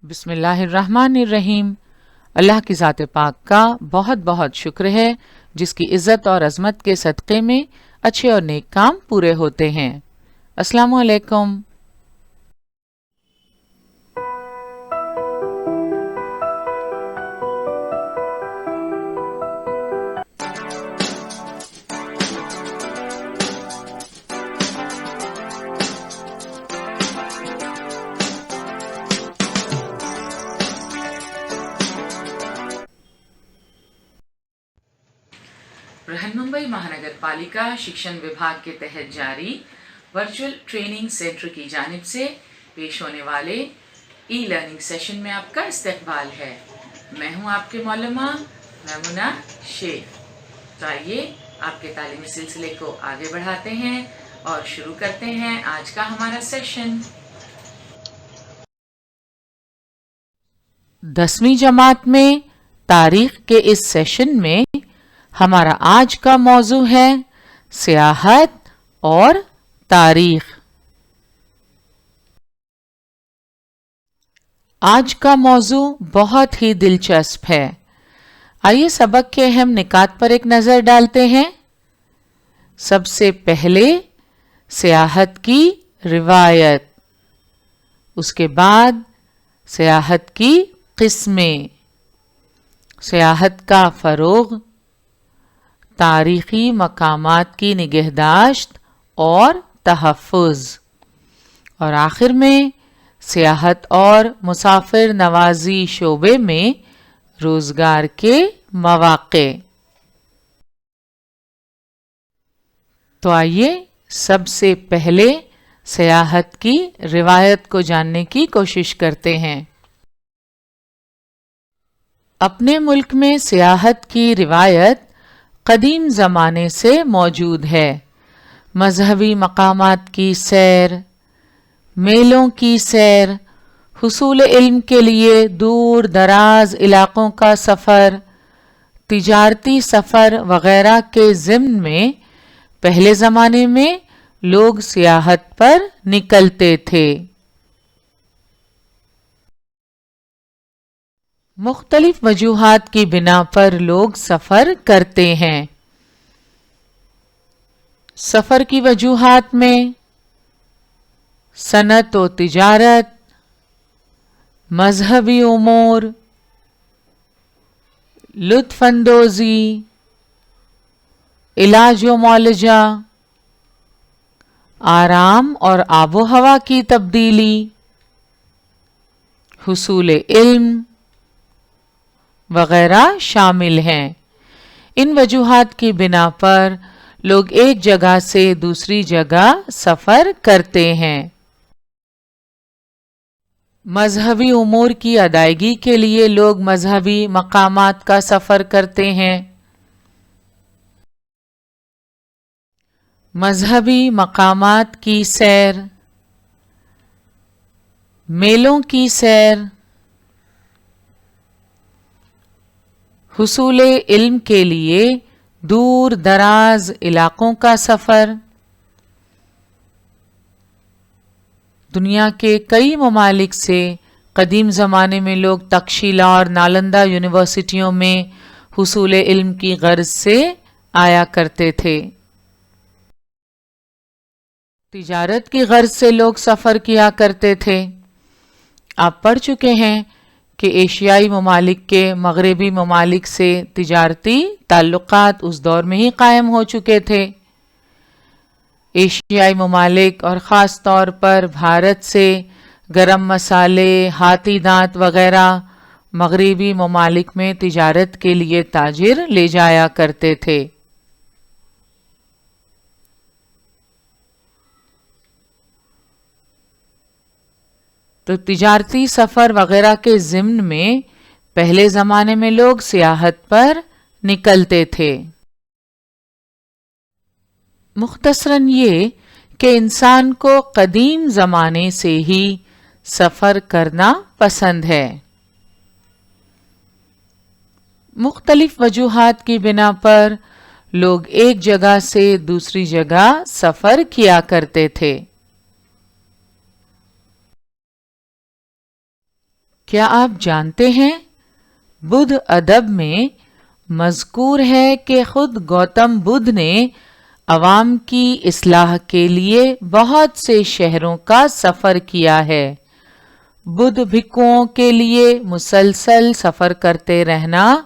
बिस्मिल्लाहिर्रहमानिर्रहीम। अल्लाह की ज़ात पाक का बहुत बहुत शुक्र है जिसकी इज़्ज़त और अज़मत के सदक़े में अच्छे और नेक काम पूरे होते हैं। अस्सलामु अलैकुम। बृहन्मुंबई महानगर पालिका शिक्षण विभाग के तहत जारी वर्चुअल ट्रेनिंग सेंटर की जानिब से पेश होने वाले ई लर्निंग सेशन में आपका इस्तकबाल है। मैं हूं आपके मौलमा मैमुना शेख। तो आइए आपके तालीमी सिलसिले को आगे बढ़ाते हैं और शुरू करते हैं आज का हमारा सेशन। 10वीं जमात में तारीख के इस सेशन में हमारा आज का मौजू है सियाहत और तारीख। आज का मौजू बहुत ही दिलचस्प है। आइए सबक के अहम निकात पर एक नजर डालते हैं। सबसे पहले सियाहत की रिवायत, उसके बाद सियाहत की किस्में, सियाहत का फरोग, तारीखी मकामात की निगहदाश्त और तहफ़्फ़ुज़, और आखिर में सियाहत और मुसाफिर नवाजी शोबे में रोजगार के मौक़े। तो आइए सबसे पहले सियाहत की रिवायत को जानने की कोशिश करते हैं। अपने मुल्क में सियाहत की रिवायत कदीम ज़माने से मौजूद है। मजहबी मकामात की सैर, मेलों की सैर, हुसूल इल्म के लिए दूर दराज इलाकों का सफ़र, तिजारती सफ़र वगैरह के ज़िम्न में पहले ज़माने में लोग सियाहत पर निकलते थे। मुख्तलिफ वजूहात की बिना पर लोग सफ़र करते हैं। सफ़र की वजूहात में सनत व तिजारत, मजहबी उमूर, लुत्फ़अंदोज़ी, इलाज व मुआलजा, आराम और आबो हवा की तब्दीली, हुसूल इल्म वगैरह शामिल हैं। इन वजूहात की बिना पर लोग एक जगह से दूसरी जगह सफ़र करते हैं। मजहबी उमूर की अदायगी के लिए लोग मजहबी मकामात का सफ़र करते हैं। मजहबी मकामात की सैर, मेलों की सैर, हुसूल इल्म के लिए दूर दराज इलाकों का सफ़र। दुनिया के कई ममालिक से कदीम ज़माने में लोग तक्षशिला और नालंदा यूनिवर्सिटियों में हुसूल इल्म की गर्ज से आया करते थे। तिजारत की गर्ज से लोग सफ़र किया करते थे। आप पढ़ चुके हैं कि एशियाई ममालिक के मगरबी ममालिक से तिजारती ताल्लुकात उस दौर में ही कायम हो चुके थे। एशियाई ममालिक और ख़ास तौर पर भारत से गरम मसाले, हाथी दांत वगैरह मगरबी ममालिक में तिजारत के लिए ताजिर ले जाया करते थे। तो तिजारती सफ़र वगैरह के ज़िम्न में पहले ज़माने में लोग सियाहत पर निकलते थे। मुख्तसरन ये कि इंसान को कदीम ज़माने से ही सफ़र करना पसंद है। मुख्तलिफ वजूहात की बिना पर लोग एक जगह से दूसरी जगह सफ़र किया करते थे। کیا آپ جانتے ہیں بدھ ادب میں مذکور ہے کہ خود گوتم بدھ نے عوام کی اصلاح کے لیے بہت سے شہروں کا سفر کیا ہے۔ بدھ بھکخوؤں کے لیے مسلسل سفر کرتے رہنا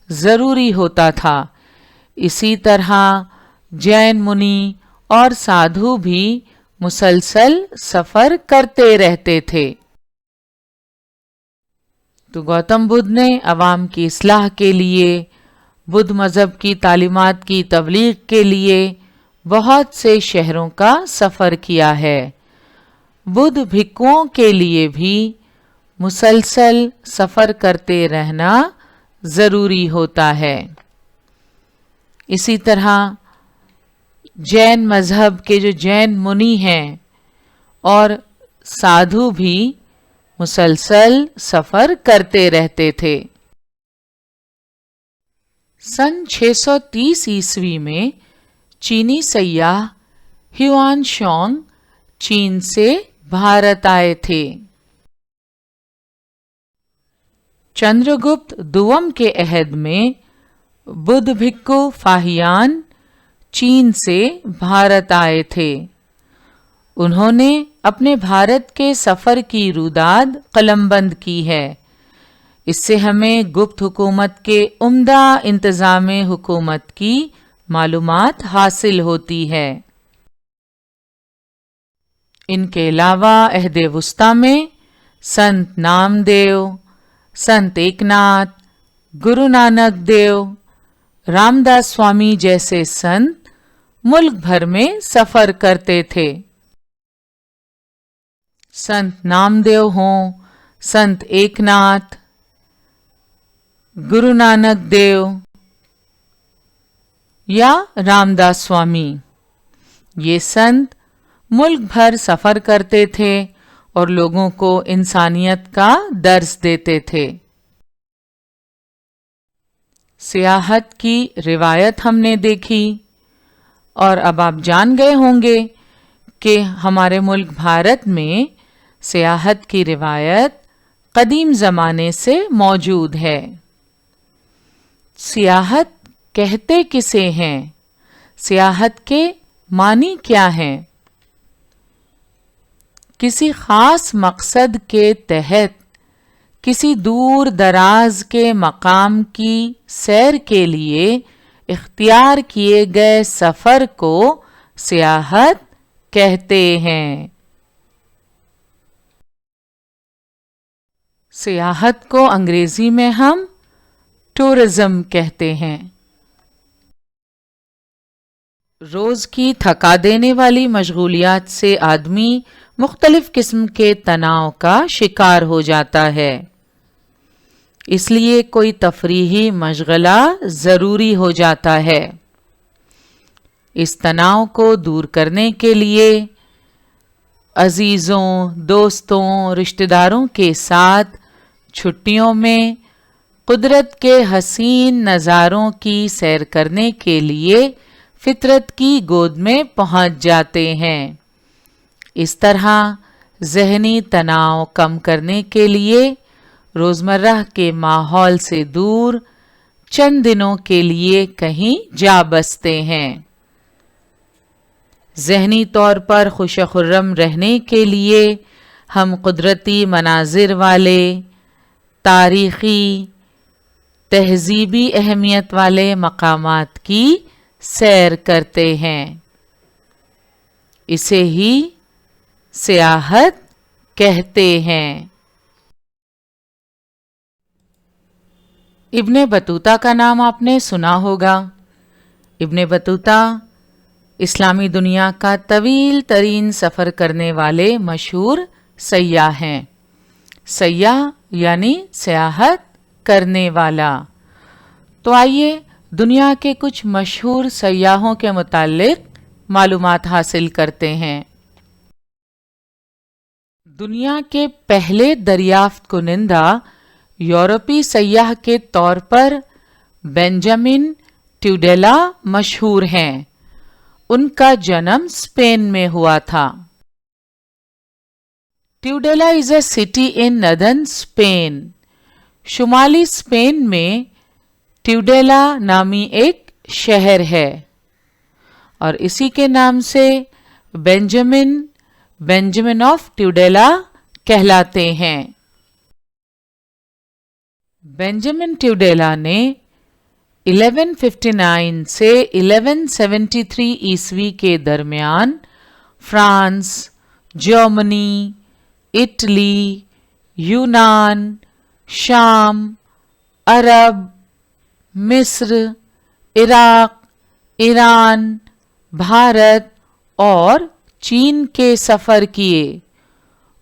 ضروری ہوتا تھا۔ اسی طرح جین منی اور سادھو بھی مسلسل سفر کرتے رہتے تھے۔ تو گوتم بدھ نے عوام کی اصلاح کے لیے، بدھ مذہب کی تعلیمات کی تبلیغ کے لیے بہت سے شہروں کا سفر کیا ہے۔ بدھ بھکخوؤں کے لیے بھی مسلسل سفر کرتے رہنا ضروری ہوتا ہے۔ اسی طرح جین مذہب کے جو جین منی ہیں اور سادھو بھی مسلسل سفر کرتے رہتے تھے۔ سن 630 عیسوی میں چینی سیاح ہیوان شونگ چین سے بھارت آئے تھے۔ چندرگپت دوم کے عہد میں بدھ بھکخو فاہیان چین سے بھارت آئے تھے۔ انہوں نے اپنے بھارت کے سفر کی روداد قلم بند کی ہے۔ اس سے ہمیں گپت حکومت کے عمدہ انتظام حکومت کی معلومات حاصل ہوتی ہے۔ ان کے علاوہ عہد وسطیٰ میں سنت نامدیو، سنت ایکناتھ، گرو نانک دیو، رام داس سوامی جیسے سنت ملک بھر میں سفر کرتے تھے۔ سنت نامدیو ہوں، سنت ایکناتھ، گرو نانک دیو یا رام داس سوامی، یہ سنت ملک بھر سفر کرتے تھے اور لوگوں کو انسانیت کا درس دیتے تھے۔ سیاحت کی روایت ہم نے دیکھی، اور اب آپ جان گئے ہوں گے کہ ہمارے ملک بھارت میں سیاحت کی روایت قدیم زمانے سے موجود ہے۔ سیاحت کہتے کسے ہیں؟ سیاحت کے معنی کیا ہیں؟ کسی خاص مقصد کے تحت کسی دور دراز کے مقام کی سیر کے لیے اختیار کیے گئے سفر کو سیاحت کہتے ہیں۔ سیاحت کو انگریزی میں ہم ٹورزم کہتے ہیں۔ روز کی تھکا دینے والی مشغولیات سے آدمی مختلف قسم کے تناؤ کا شکار ہو جاتا ہے، اس لیے کوئی تفریحی مشغلہ ضروری ہو جاتا ہے۔ اس تناؤ کو دور کرنے کے لیے عزیزوں، دوستوں، رشتہ داروں کے ساتھ چھٹیوں میں قدرت کے حسین نظاروں کی سیر کرنے کے لیے فطرت کی گود میں پہنچ جاتے ہیں۔ اس طرح ذہنی تناؤ کم کرنے کے لیے روزمرہ کے ماحول سے دور چند دنوں کے لیے کہیں جا بستے ہیں۔ ذہنی طور پر خوش و خرم رہنے کے لیے ہم قدرتی مناظر والے، تاریخی، تہذیبی اہمیت والے مقامات کی سیر کرتے ہیں۔ اسے ہی سیاحت کہتے ہیں۔ ابن بطوطہ کا نام آپ نے سنا ہوگا۔ ابن بطوطہ اسلامی دنیا کا طویل ترین سفر کرنے والے مشہور سیاح ہیں۔ سیاح یعنی سیاحت کرنے والا۔ تو آئیے دنیا کے کچھ مشہور سیاحوں کے متعلق معلومات حاصل کرتے ہیں۔ دنیا کے پہلے دریافت کنندہ یورپی سیاح کے طور پر بینجامن ٹیوڈیلا مشہور ہیں۔ ان کا جنم اسپین میں ہوا تھا۔ Tudela is a city in northern Spain. शुमाली स्पेन में ट्यूडेला नामी एक शहर है और इसी के नाम से बेंजामिन ऑफ ट्यूडेला कहलाते हैं। बेंजामिन ट्यूडेला ने 1159 से 1173 ईस्वी के दरमियान फ्रांस, जर्मनी, इटली, यूनान, शाम, अरब, मिस्र, इराक, ईरान, भारत और चीन के सफ़र किए।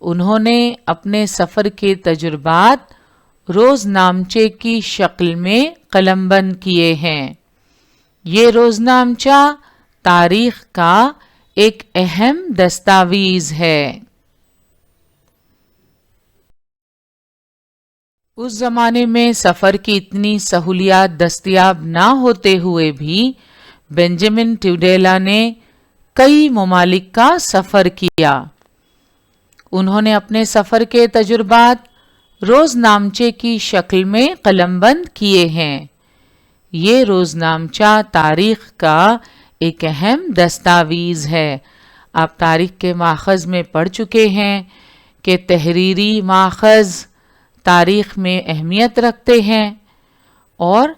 उन्होंने अपने सफ़र के तजुर्बात रोज़नामचे की शक्ल में कलमबंद किए हैं। ये रोज़नामचा तारीख़ का एक अहम दस्तावेज़ है। उस ज़माने में सफ़र की इतनी सहूलियात दस्तयाब ना होते हुए भी बेंजामिन ट्यूडेला ने कई ममालिक का सफ़र किया। उन्होंने अपने सफ़र के तजुर्बात रोज़नामचे की शक्ल में कलमबंद किए हैं। ये रोज़नामचा तारीख़ का एक अहम दस्तावेज़ है। आप तारीख़ के माख़ज़ में पढ़ चुके हैं कि तहरीरी माख़ज़ तारीख़ में अहमियत रखते हैं और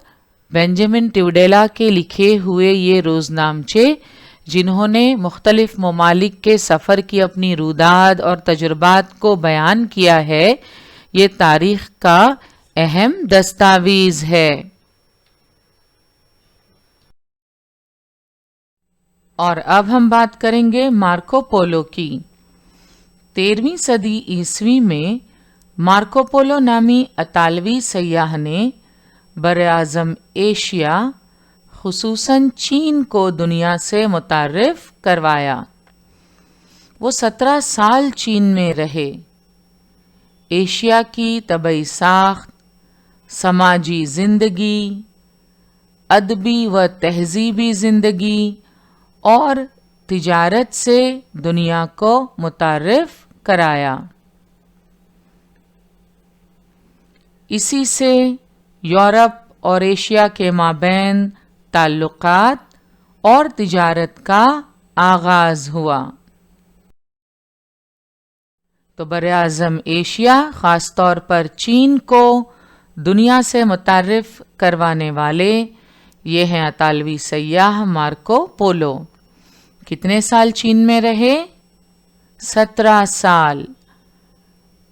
बेंजामिन ट्यूडेला के लिखे हुए ये रोज़नामचे जिन्होंने मुख्तलिफ ममालिक के सफ़र की अपनी रुदाद और तजुर्बात को बयान किया है, ये तारीख़ का अहम दस्तावेज़ है। और अब हम बात करेंगे मार्को पोलो की। 13वीं सदी ईस्वी में मार्को पोलो नामी अतालवी सयाह ने बर-ए-आज़म एशिया खुसूसन चीन को दुनिया से मुतारिफ करवाया। वो 17 साल चीन में रहे। एशिया की तबई साख्त, समाजी ज़िंदगी, अदबी व तहज़ीबी ज़िंदगी और तिजारत से दुनिया को मुतारिफ कराया। इसी से यूरोप और एशिया के माबैन ताल्लुकात और तिजारत का आगाज़ हुआ। तो बर-ए-आज़म एशिया ख़ास तौर पर चीन को दुनिया से मुतारिफ करवाने वाले ये हैं अतालवी सयाह मार्को पोलो। कितने साल चीन में रहे? 17 साल।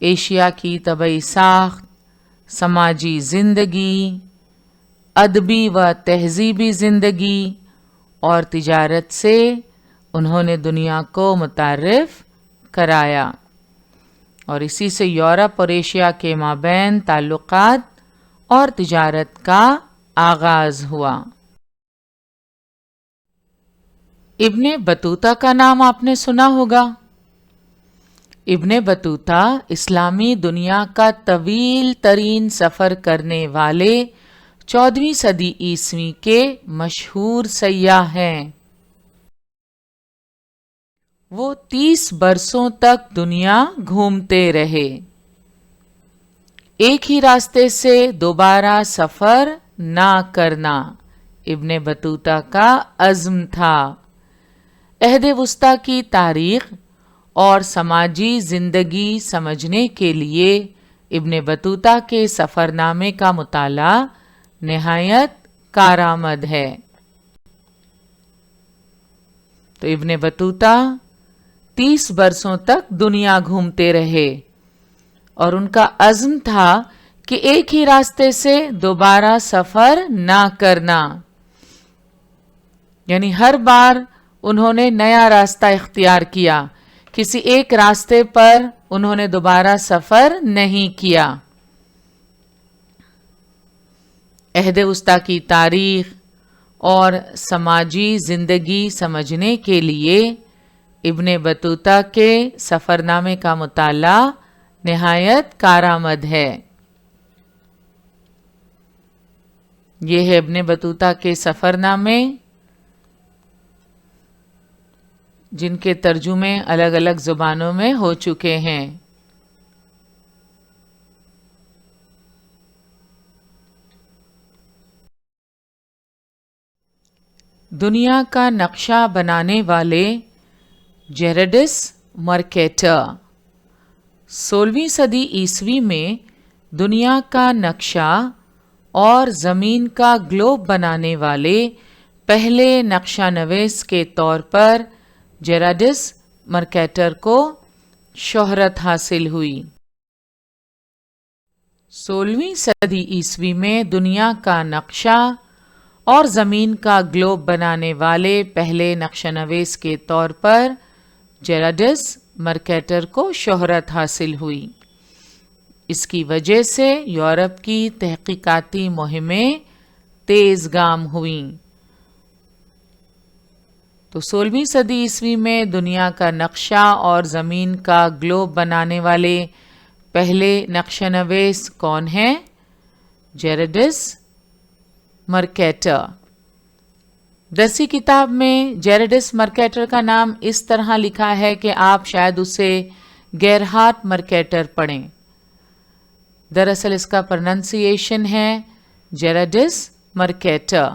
एशिया की तबई साख्त, समाजी ज़िंदगी, अदबी व तहज़ीबी ज़िंदगी और तिजारत से उन्होंने दुनिया को मुतारिफ कराया और इसी से यूरोप और एशिया के माबैन ताल्लुकात और तिजारत का आगाज़ हुआ। इब्ने बतूता का नाम आपने सुना होगा। इब्ने बतूता इस्लामी दुनिया का तवील तरीन सफ़र करने वाले 14वीं सदी ईस्वी के मशहूर सयाह हैं। वो 30 बरसों तक दुनिया घूमते रहे। एक ही रास्ते से दोबारा सफ़र ना करना इब्ने बतूता का अज़्म था। अहद वुस्ता की तारीख़ और समाजी ज़िंदगी समझने के लिए इब्ने बतूता के सफ़रनामे का मुताला निहायत कारआमद है। तो इब्ने बतूता 30 बरसों तक दुनिया घूमते रहे और उनका अज़्म था कि एक ही रास्ते से दोबारा सफ़र ना करना, यानी हर बार उन्होंने नया रास्ता इख्तियार किया, किसी एक रास्ते पर उन्होंने दोबारा सफ़र नहीं किया। अहद वुस्ता की तारीख़ और समाजी ज़िंदगी समझने के लिए इब्ने बतूता के सफ़रनामे का मुताला निहायत कारआमद है। ये है इब्ने बतूता के सफ़रनामे जिनके तर्जुमे अलग अलग ज़ुबानों में हो चुके हैं। दुनिया का नक्शा बनाने वाले जेरेडस मर्केटर 16वीं सदी ईस्वी में दुनिया का नक्शा और ज़मीन का ग्लोब बनाने वाले पहले नक्शा नवीस के तौर पर जेरेडस मर्केटर को शोहरत हासिल हुई। 16वीं सदी ईस्वी में दुनिया का नक्शा और ज़मीन का ग्लोब बनाने वाले पहले नक्शा-नवीस के तौर पर जेरेडस मर्केटर को शोहरत हासिल हुई। इसकी वजह से यूरोप की तहकीकाती मुहिमें तेज़गाम हुईं। तो 16वीं सदी ईस्वी में दुनिया का नक्शा और ज़मीन का ग्लोब बनाने वाले पहले नक्शा-नवीस कौन हैं? जेरेडस मर्केटर। 10वीं किताब में जेरेडस मर्केटर का नाम इस तरह लिखा है कि आप शायद उसे गेरहार्ड मर्केटर पढ़ें। दरअसल इसका प्रोनंसिएशन है जेरेडस मर्केटर।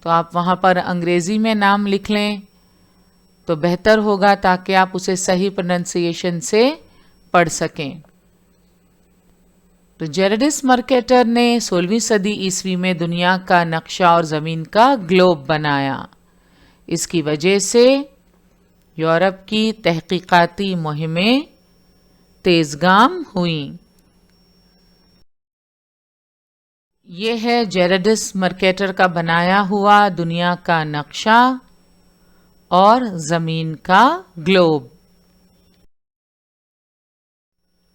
तो आप वहाँ पर अंग्रेज़ी में नाम लिख लें तो बेहतर होगा ताकि आप उसे सही प्रोनंसिएशन से पढ़ सकें। तो जेरेडस मर्केटर ने 16वीं सदी ईस्वी में दुनिया का नक्शा और ज़मीन का ग्लोब बनाया। इसकी वजह से यूरोप की तहकीकाती मुहिमें तेज़गाम हुईं। ये है जेरेडस मर्केटर का बनाया हुआ दुनिया का नक्शा और ज़मीन का ग्लोब।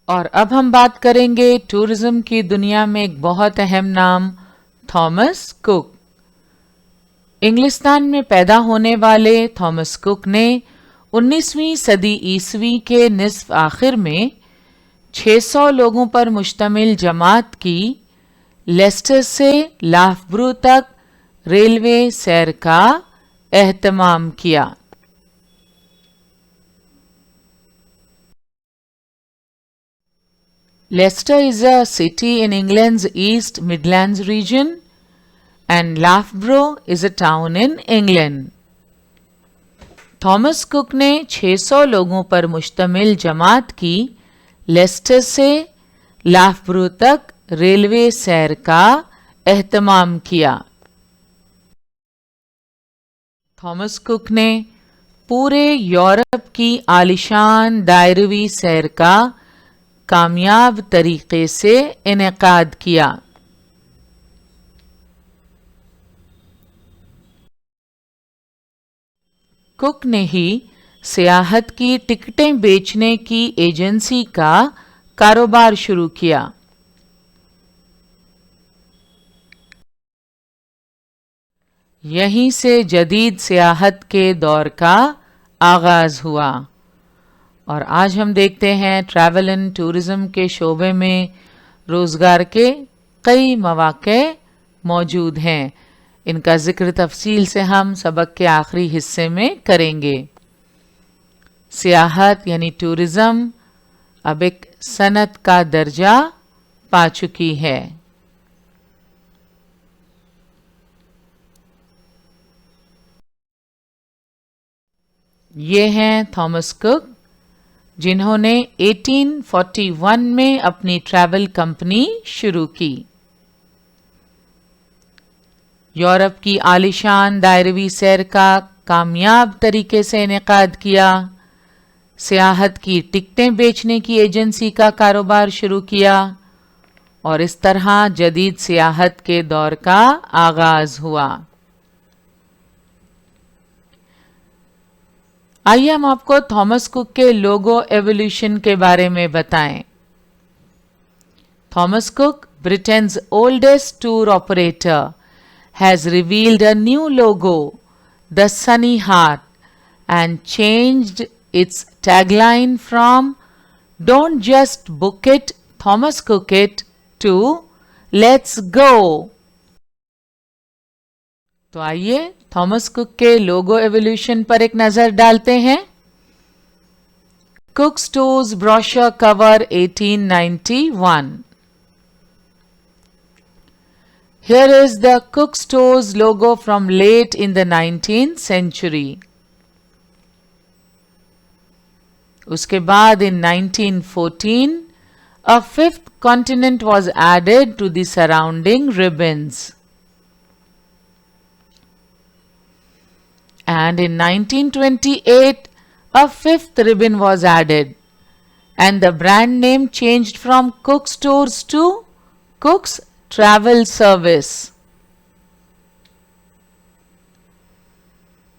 और अब हम बात करेंगे टूरिज्म की दुनिया में एक बहुत अहम नाम थॉमस कुक। इंग्लिस्तान में पैदा होने वाले थॉमस कुक ने 19वीं सदी ईस्वी के निस्फ आखिर में 600 लोगों पर मुश्तमिल जमात की लेस्टर से लाफ्ब्रू तक रेलवे सैर का एहतमाम किया। Leicester is a city in England's East Midlands region and Loughborough is a town in England. Thomas cook ने 600 लोगों पर मुश्तमिल जमात की लेस्टर से लाफ्ब्रो तक रेलवे सैर का एहतमाम किया। थॉमस कुक ने पूरे यूरोप की आलिशान दायरवी सैर का कामयाब तरीके से इनेकाद किया। कुक ने ही सियाहत की टिकटें बेचने की एजेंसी का कारोबार शुरू किया। यहीं से जदीद सियाहत के दौर का आगाज हुआ और आज हम देखते हैं ट्रैवल एंड टूरिज्म के शोबे में रोज़गार के कई मौके मौजूद हैं। इनका जिक्र तफसील से हम सबक के आखिरी हिस्से में करेंगे। सियाहत यानी टूरिज्म अब एक सनत का दर्जा पा चुकी है। ये हैं थॉमस कुक जिन्होंने 1841 में अपनी ट्रैवल कंपनी शुरू की। यूरोप की आलिशान दायरवी सैर का कामयाब तरीके से इनेकाद किया, सियाहत की टिकटें बेचने की एजेंसी का कारोबार शुरू किया और इस तरह जदीद सियाहत के दौर का आगाज हुआ। आइए हम आपको थॉमस कुक के लोगो एवोल्यूशन के बारे में बताएं। Thomas cook, Britain's oldest tour operator, has revealed a new logo, the Sunny Heart, and changed its tagline from "Don't just book it, Thomas Cook it" to "Let's go." तो आइए Thomas cook के लोगो evolution पर एक नजर डालते हैं। Cook stores brochure cover 1891। Here is the Cook Stores logo from late in the 19th century. उसके बाद in 1914 a fifth continent was added to the surrounding ribbons. And in 1928 a fifth ribbon was added and the brand name changed from Cook Stores to Cook's Travel Service.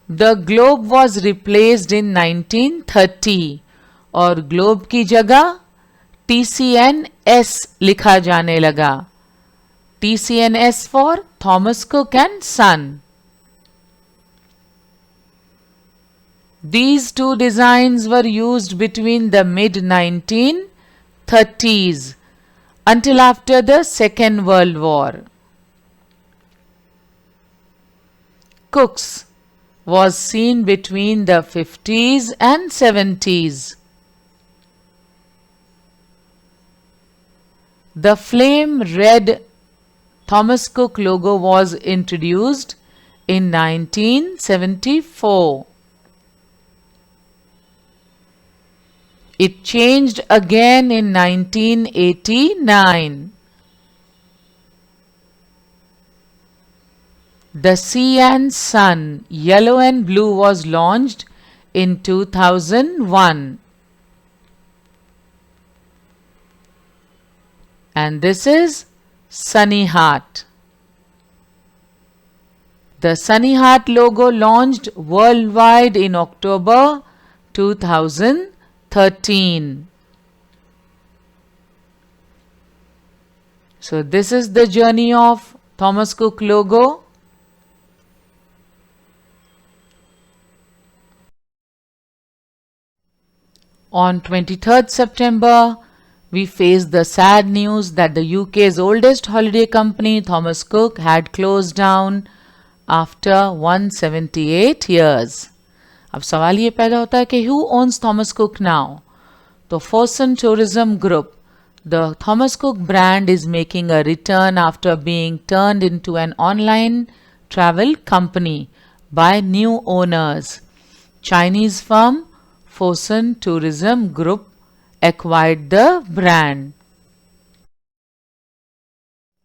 The globe was replaced in 1930 और globe की जगह TCNS लिखा जाने लगा. TCNS for Thomas Cook and Son. These two designs were used between the mid-1930s until after the Second World War. Cook's was seen between the 50s and 70s. The flame red Thomas Cook logo was introduced in 1974. It changed again in 1989. The Sea and Sun yellow and blue was launched in 2001. And this is Sunny Heart. The Sunny Heart logo launched worldwide in October 2013. So this is the journey of Thomas Cook logo. On 23rd September, we faced the sad news that the UK's oldest holiday company, Thomas Cook, had closed down after 178 years. अब सवाल ये पैदा होता है कि who owns Thomas Cook now? तो Fosun Tourism Group, the Thomas Cook brand is making a return after being turned into an online travel company by new owners. Chinese firm Fosun Tourism Group acquired the brand.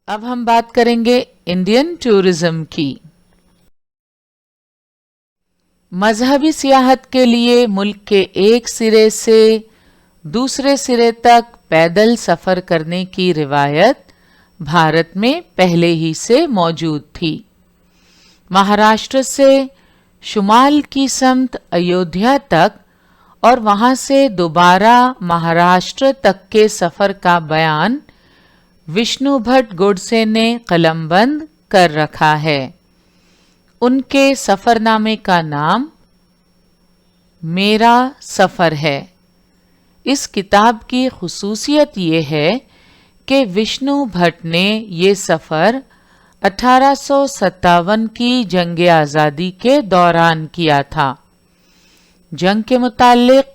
अब हम बात करेंगे Indian tourism की. मजहबी सियाहत के लिए मुल्क के एक सिरे से दूसरे सिरे तक पैदल सफ़र करने की रिवायत भारत में पहले ही से मौजूद थी. महाराष्ट्र से शुमाल की समत अयोध्या तक और वहां से दोबारा महाराष्ट्र तक के सफ़र का बयान विष्णु भट्ट गोडसे ने कलमबंद कर रखा है. उनके सफ़रनामे का नाम मेरा सफ़र है. इस किताब की खुसूसियत ये है कि विष्णु भट्ट ने ये सफ़र 1857 की जंग आज़ादी के दौरान किया था. जंग के मुतालिक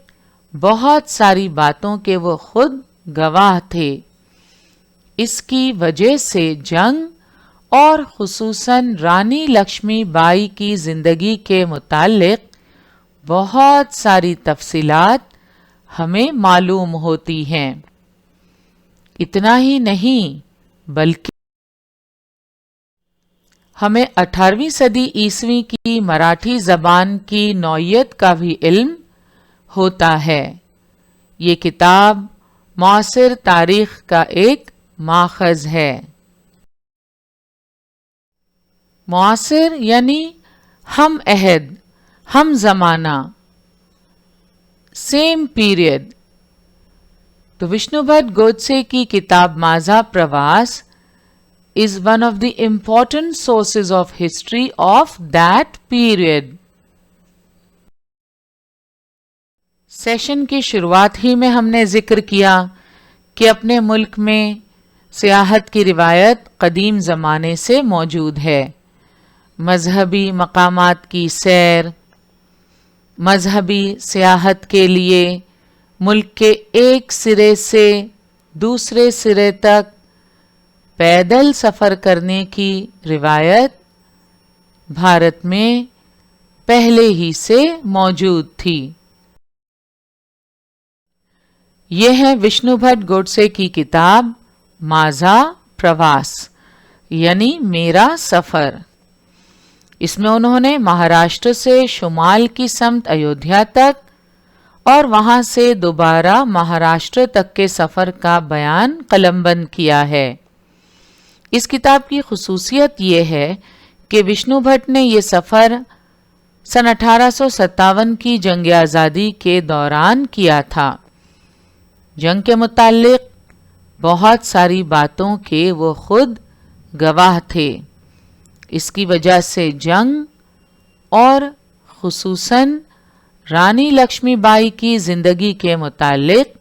बहुत सारी बातों के वो खुद गवाह थे. इसकी वजह से जंग और खुसूसन रानी लक्ष्मीबाई की ज़िंदगी के मुतालिक बहुत सारी तफसीलात हमें मालूम होती हैं. इतना ही नहीं बल्कि हमें 18वीं सदी ईस्वी की मराठी ज़बान की नौइयत का भी इल्म होता है. ये किताब मुआसिर तारीख़ का एक माखज़ है. मुआसिर यानी हम अहद, हम ज़माना, सेम पीरियड. तो विष्णु भट्ट गोडसे की किताब माझा प्रवास is one of the important sources of history of that period. Session की शुरुआत ही में हमने जिक्र किया कि अपने मुल्क में सियाहत की रिवायत कदीम ज़माने से मौजूद है. मजहबी मकामात की सैर, मजहबी सियाहत के लिए मुल्क के एक सिरे से दूसरे सिरे तक पैदल सफ़र करने की रिवायत भारत में पहले ही से मौजूद थी। यह है विष्णु भट्ट गोडसे की किताब माझा प्रवास यानी मेरा सफ़र। इसमें उन्होंने महाराष्ट्र से शुमाल की समत अयोध्या तक और वहां से दोबारा महाराष्ट्र तक के सफ़र का बयान कलमबंद किया है। इस किताब की खुसूसियत ये है कि विष्णु भट्ट ने ये सफ़र सन 1857 की जंग आज़ादी के दौरान किया था। जंग के मुताल्लिक बहुत सारी बातों के वो खुद गवाह थे। इसकी वजह से जंग और खुसूसन रानी लक्ष्मीबाई की ज़िंदगी के मुताल्लिक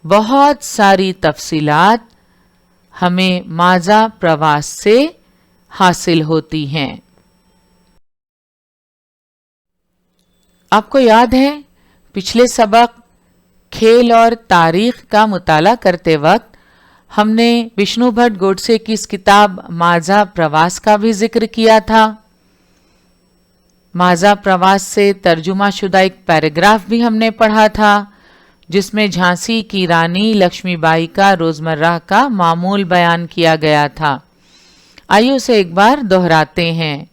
बहुत सारी तफसीलात हमें माझा प्रवास से हासिल होती हैं। आपको याद है पिछले सबक खेल और तारीख का मुताला करते वक्त हमने विष्णु भट्ट गोडसे की इस किताब माझा प्रवास का भी जिक्र किया था। माझा प्रवास से तर्जुमा शुदा एक पैराग्राफ भी हमने पढ़ा था जिसमें झांसी की रानी लक्ष्मीबाई का रोजमर्रा का मामूल बयान किया गया था। आइए उसे एक बार दोहराते हैं।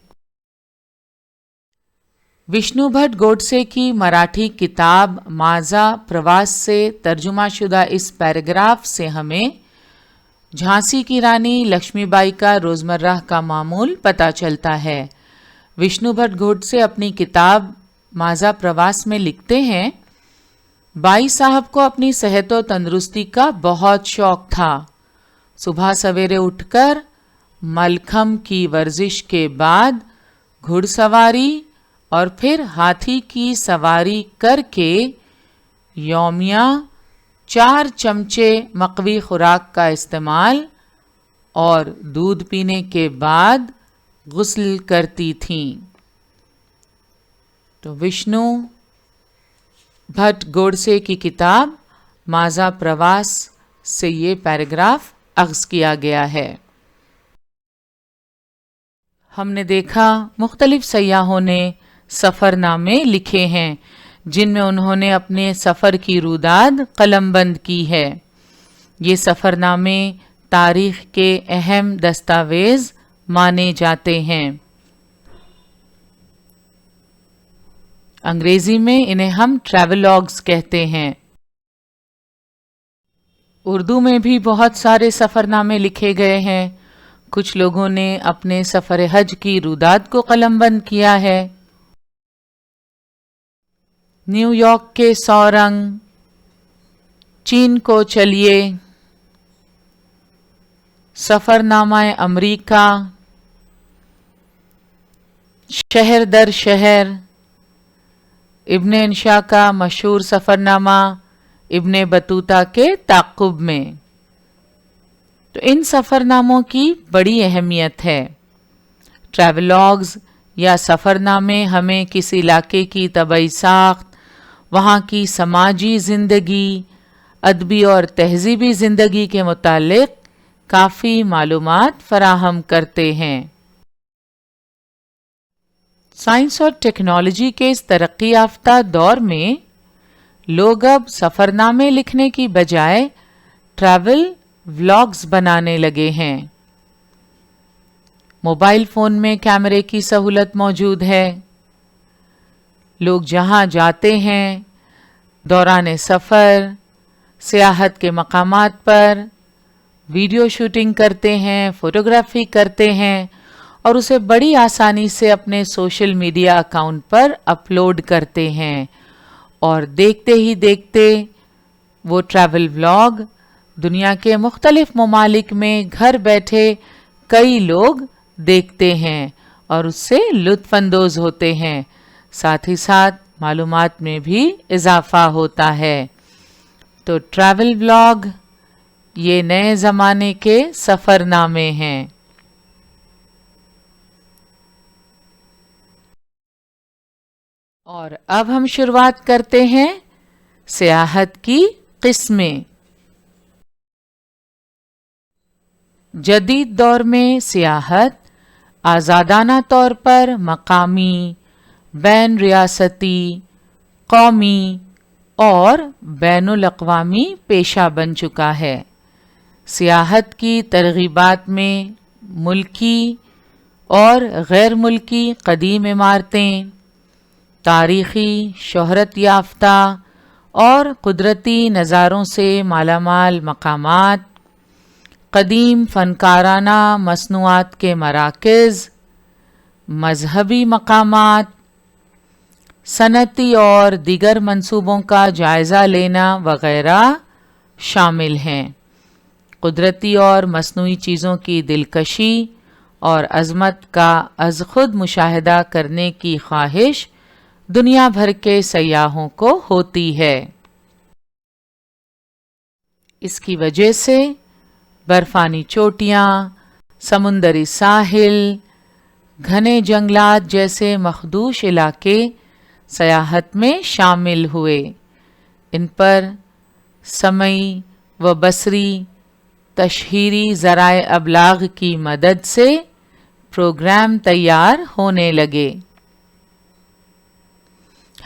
विष्णु भट्ट गोडसे की मराठी किताब माझा प्रवास से तर्जुमा शुदा इस पैराग्राफ से हमें झांसी की रानी लक्ष्मीबाई का रोजमर्रा का मामूल पता चलता है। विष्णु भट्ट गोडसे अपनी किताब माझा प्रवास में लिखते हैं, बाई साहब को अपनी सेहत और तंदुरुस्ती का बहुत शौक था। सुबह सवेरे उठकर मलखम की वर्जिश के बाद घुड़सवारी और फिर हाथी की सवारी करके यौमिया 4 चमचे मकवी खुराक का इस्तेमाल और दूध पीने के बाद गुस्ल करती थीं। तो विष्णु भट्ट गोडसे की किताब माझा प्रवास से ये पैराग्राफ अख्ज़ किया गया है। हमने देखा मुख्तलिफ सयाहों ने सफ़रनामे लिखे हैं जिनमें उन्होंने अपने सफ़र की रुदाद कलमबंद की है। ये सफ़रनामे तारीख़ के अहम दस्तावेज़ माने जाते हैं। अंग्रेजी में इन्हें हम ट्रैवलॉग्स कहते हैं। उर्दू में भी बहुत सारे सफ़रनामे लिखे गए हैं। कुछ लोगों ने अपने सफ़र हज की रुदाद को कलमबंद किया है। न्यूयॉर्क के 100 रंग, चीन को चलिए, सफ़रनामा अमरीका, शहर दर शहर, इब्ने इंशा का मशहूर सफ़रनामा इब्ने बतूता के ताक़ुब में। तो इन सफ़रनामों की बड़ी अहमियत है। ट्रैवलॉग्स या सफ़रनामे हमें किसी इलाके की तबई साख्त, वहाँ की समाजी ज़िंदगी, अदबी और तहज़ीबी ज़िंदगी के मुतालिक काफ़ी मालूमात फ़राहम करते हैं। साइंस और टेक्नोलॉजी के इस तरक्की याफ्ता दौर में लोग अब सफ़रनामे लिखने की बजाय ट्रैवल व्लॉग्स बनाने लगे हैं। मोबाइल फ़ोन में कैमरे की सहूलत मौजूद है। लोग जहां जाते हैं, दौरान सफ़र, सियाहत के मकामात पर वीडियो शूटिंग करते हैं, फ़ोटोग्राफी करते हैं और उसे बड़ी आसानी से अपने सोशल मीडिया अकाउंट पर अपलोड करते हैं। और देखते ही देखते वो ट्रैवल व्लॉग दुनिया के मुख्तलिफ ममालिक में घर बैठे कई लोग देखते हैं और उससे लुत्फ़ अंदोज़ होते हैं। साथ ही साथ मालूमात में भी इजाफ़ा होता है। तो ट्रैवल व्लॉग ये नए ज़माने के सफ़रनामे हैं। और अब हम शुरुआत करते हैं सियाहत की किस्में। جدید دور میں سیاحت آزادانہ طور پر مقامی، بین ریاستی، قومی اور بین الاقوامی پیشہ بن چکا ہے۔ سیاحت کی ترغیبات میں ملکی اور غیر ملکی قدیم عمارتیں، تاریخی شہرت یافتہ اور قدرتی نظاروں سے مالا مال مقامات، قدیم فنکارانہ مصنوعات کے مراکز، مذہبی مقامات، صنعتی اور دیگر منصوبوں کا جائزہ لینا وغیرہ شامل ہیں۔ قدرتی اور مصنوعی چیزوں کی دلکشی اور عظمت کا از خود مشاہدہ کرنے کی خواہش دنیا بھر کے سیاحوں کو ہوتی ہے۔ اس کی وجہ سے برفانی چوٹیاں، سمندری ساحل، گھنے جنگلات جیسے مخدوش علاقے سیاحت میں شامل ہوئے۔ ان پر سمعی و بصری تشہیری ذرائع ابلاغ کی مدد سے پروگرام تیار ہونے لگے۔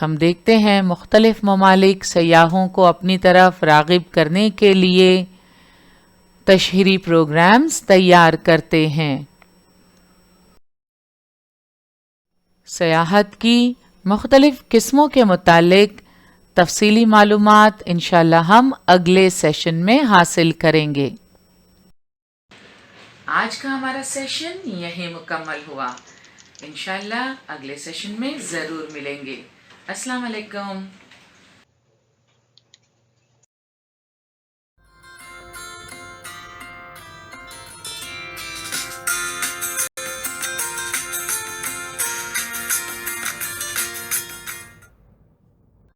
ہم دیکھتے ہیں مختلف ممالک سیاحوں کو اپنی طرف راغب کرنے کے لیے تشہیری پروگرامز تیار کرتے ہیں۔ سیاحت کی مختلف قسموں کے متعلق تفصیلی معلومات انشاءاللہ ہم اگلے سیشن میں حاصل کریں گے۔ آج کا ہمارا سیشن یہیں مکمل ہوا۔ انشاءاللہ اگلے سیشن میں ضرور ملیں گے۔ السلام علیکم۔